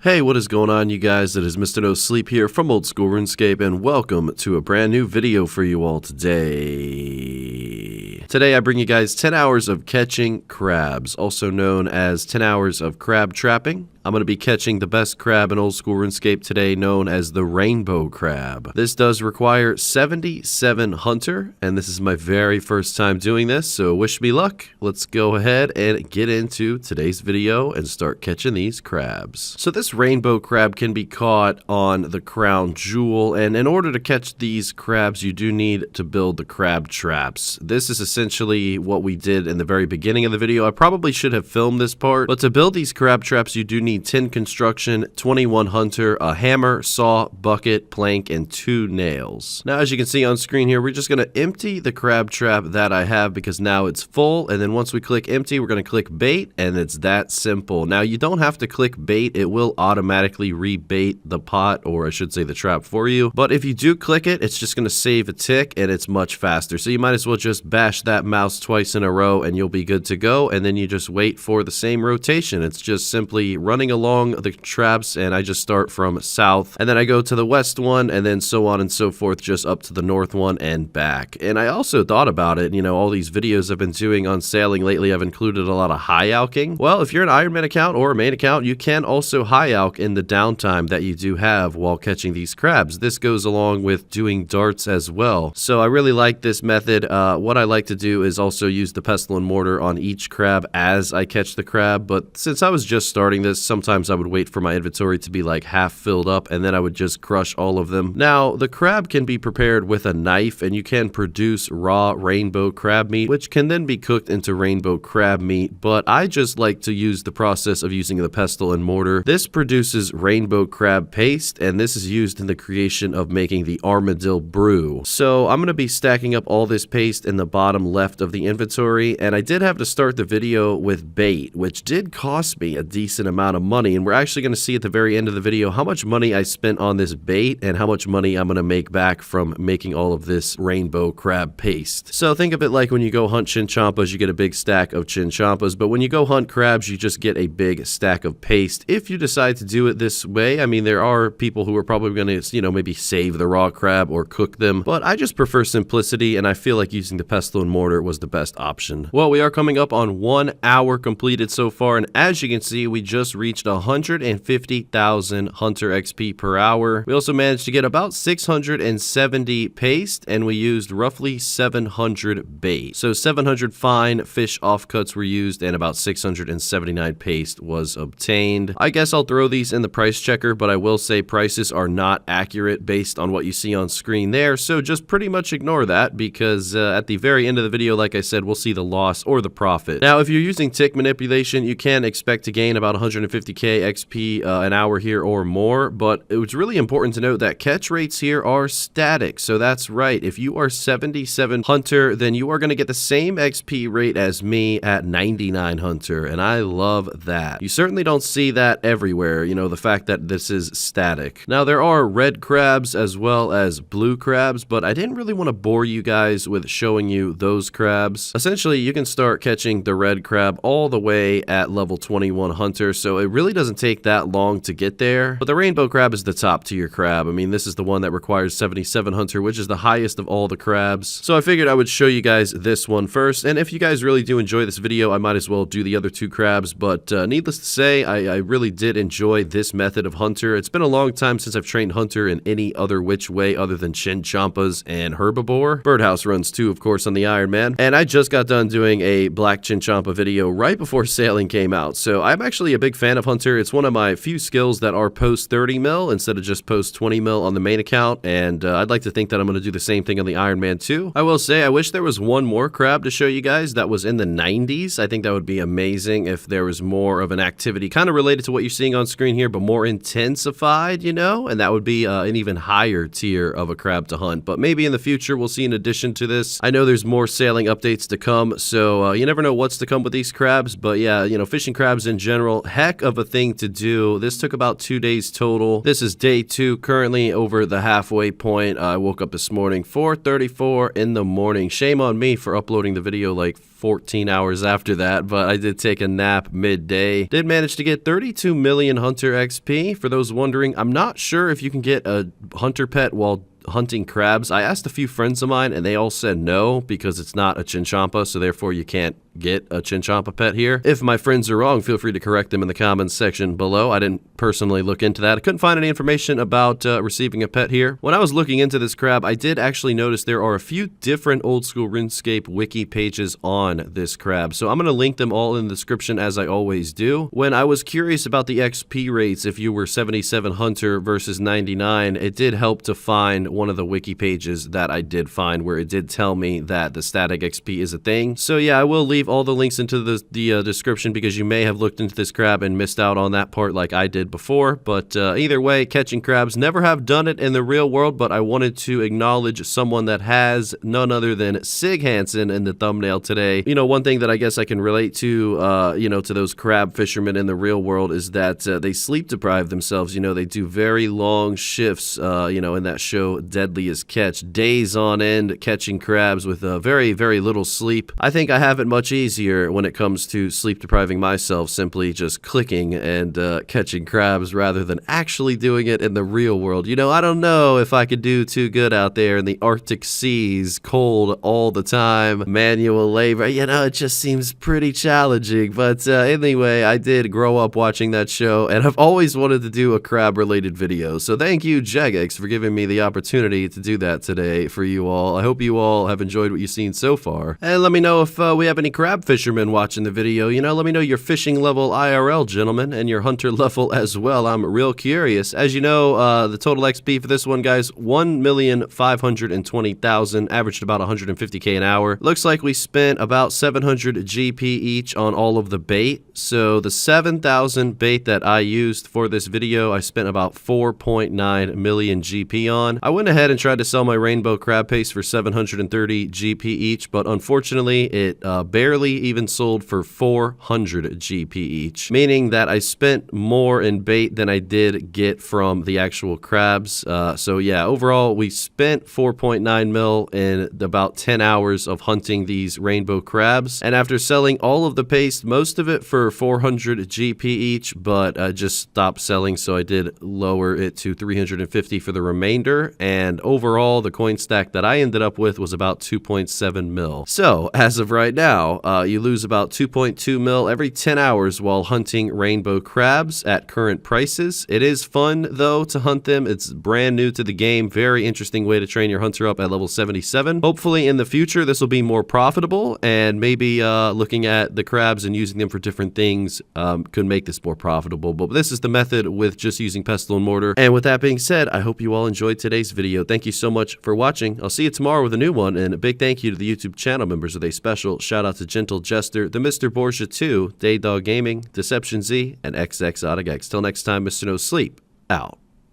Hey, what is going on, you guys? It is Mr. No Sleep here from Old School RuneScape, and welcome to a brand new video for you all today. Today I bring you guys 10 hours of catching crabs, also known as 10 hours of crab trapping. I'm going to be catching the best crab in Old School RuneScape today, known as the rainbow crab. This does require 77 hunter, and this is my very first time doing this, so wish me luck. Let's go ahead and get into today's video and start catching these crabs. So this rainbow crab can be caught on the crown jewel, and in order to catch these crabs, you do need to build the crab traps. This is essentially what we did in the very beginning of the video. I probably should have filmed this part, but to build these crab traps, you do need 10 construction, 21 hunter, a hammer, saw, bucket, plank, and 2 nails. Now, as you can see on screen here, we're just going to empty the crab trap that I have because now it's full. And then once we click empty, we're going to click bait, and it's that simple. Now, you don't have to click bait. It will automatically rebait the pot, or I should say the trap for you. But if you do click it, it's just going to save a tick, and it's much faster. So you might as well just bash that mouse twice in a row, and you'll be good to go. And then you just wait for the same rotation. It's just simply running along the traps, and I just start from south, and then I go to the west one, and then so on and so forth, just up to the north one and back. And I also thought about it, you know, all these videos I've been doing on sailing lately, I've included a lot of high alking. Well, if you're an Iron Man account or a main account, you can also high alk in the downtime that you do have while catching these crabs. This goes along with doing darts as well. So I really like this method. What I like to do is also use the pestle and mortar on each crab as I catch the crab, but since I was just starting this, sometimes I would wait for my inventory to be like half filled up, and then I would just crush all of them. Now, the crab can be prepared with a knife, and you can produce raw rainbow crab meat, which can then be cooked into rainbow crab meat, but I just like to use the process of using the pestle and mortar. This produces rainbow crab paste, and this is used in the creation of making the armadillo brew. So I'm going to be stacking up all this paste in the bottom left of the inventory, and I did have to start the video with bait, which did cost me a decent amount of money, and we're actually going to see at the very end of the video how much money I spent on this bait and how much money I'm going to make back from making all of this rainbow crab paste. So think of it like when you go hunt chinchompas, you get a big stack of chinchompas, but when you go hunt crabs, you just get a big stack of paste. If you decide to do it this way, I mean, there are people who are probably going to, you know, maybe save the raw crab or cook them, but I just prefer simplicity, and I feel like using the pestle and mortar was the best option. Well, we are coming up on 1 hour completed so far, and as you can see, we just reached 150,000 hunter XP per hour. We also managed to get about 670 paste, and we used roughly 700 bait. So 700 fine fish offcuts were used, and about 679 paste was obtained. I guess I'll throw these in the price checker, but I will say prices are not accurate based on what you see on screen there, so just pretty much ignore that, because at the very end of the video, like I said, we'll see the loss or the profit. Now, if you're using tick manipulation, you can expect to gain about 150k XP an hour here or more, but it was really important to note that catch rates here are static. So that's right, if you are 77 hunter, then you are going to get the same XP rate as me at 99 hunter, and I love that. You certainly don't see that everywhere, you know, the fact that this is static. Now, there are red crabs as well as blue crabs, but I didn't really want to bore you guys with showing you those crabs. Essentially, you can start catching the red crab all the way at level 21 hunter, so it really doesn't take that long to get there. But the rainbow crab is the top tier crab. I mean, this is the one that requires 77 hunter, which is the highest of all the crabs. So I figured I would show you guys this one first, and if you guys really do enjoy this video, I might as well do the other 2 crabs, but needless to say, I really did enjoy this method of hunter. It's been a long time since I've trained hunter in any other which way other than chinchompas and herbivore. Birdhouse runs too, of course, on the Iron Man, and I just got done doing a black chinchompa video right before sailing came out, so I'm actually a big fan of hunter. It's one of my few skills that are post 30 mil instead of just post 20 mil on the main account, and I'd like to think that I'm going to do the same thing on the Iron Man too. I will say I wish there was one more crab to show you guys that was in the 90s. I think that would be amazing if there was more of an activity kind of related to what you're seeing on screen here, but more intensified, you know, and that would be an even higher tier of a crab to hunt. But maybe in the future we'll see an addition to this. I know there's more sailing updates to come, so you never know what's to come with these crabs, but yeah, you know, fishing crabs in general, heck, heck of a thing to do. This took about 2 days total. This is day 2, currently over the halfway point. I woke up this morning, 4:34 in the morning. Shame on me for uploading the video like 14 hours after that, but I did take a nap midday. Did manage to get 32 million hunter XP. For those wondering, I'm not sure if you can get a hunter pet while hunting crabs. I asked a few friends of mine and they all said no, because it's not a chinchompa, so therefore you can't get a chinchompa pet here. If my friends are wrong, feel free to correct them in the comments section below. I didn't personally look into that. I couldn't find any information about receiving a pet here. When I was looking into this crab, I did actually notice there are a few different old school RuneScape wiki pages on this crab, so I'm going to link them all in the description as I always do. When I was curious about the XP rates, if you were 77 hunter versus 99, it did help to find one of the wiki pages that I did find where it did tell me that the static XP is a thing. So yeah, I will leave all the links into the description, because you may have looked into this crab and missed out on that part like I did before. But either way, catching crabs, never have done it in the real world, but I wanted to acknowledge someone that has, none other than Sig Hansen in the thumbnail today. You know, one thing that I guess I can relate to, you know, to those crab fishermen in the real world is that they sleep deprive themselves. You know, they do very long shifts, you know, in that show Deadliest Catch, days on end catching crabs with very, very little sleep. I think I have it much easier when it comes to sleep depriving myself, simply just clicking and catching crabs rather than actually doing it in the real world. You know, I don't know if I could do too good out there in the Arctic seas, cold all the time, manual labor. You know, it just seems pretty challenging. But anyway, I did grow up watching that show, and I've always wanted to do a crab related video. So thank you, Jagex, for giving me the opportunity to do that today for you all. I hope you all have enjoyed what you've seen so far. And let me know if we have any crab fishermen watching the video. You know, let me know your fishing level IRL, gentlemen, and your hunter level as well. I'm real curious. As you know, the total XP for this one, guys, 1,520,000, averaged about 150k an hour. Looks like we spent about 700 GP each on all of the bait. So the 7,000 bait that I used for this video, I spent about 4.9 million GP on. I went ahead and tried to sell my rainbow crab paste for 730 GP each, but unfortunately it barely even sold for 400 GP each, meaning that I spent more in bait than I did get from the actual crabs. So yeah, overall we spent 4.9 mil in about 10 hours of hunting these rainbow crabs, and after selling all of the paste, most of it for 400 GP each, but I just stopped selling, so I did lower it to 350 for the remainder, and overall the coin stack that I ended up with was about 2.7 mil. So as of right now, you lose about 2.2 mil every 10 hours while hunting rainbow crabs at current prices. It is fun though to hunt them. It's brand new to the game. Very interesting way to train your hunter up at level 77. Hopefully in the future this will be more profitable, and maybe looking at the crabs and using them for different things could make this more profitable. But this is the method with just using pestle and mortar. And with that being said, I hope you all enjoyed today's video. Thank you so much for watching. I'll see you tomorrow with a new one, and a big thank you to the YouTube channel members with a special shout out to Gentle Jester, the Mr. Borgia 2, DaeDogGaming, DeceptionZ, and xXzoticx. Till next time, Mr. No Sleep, out.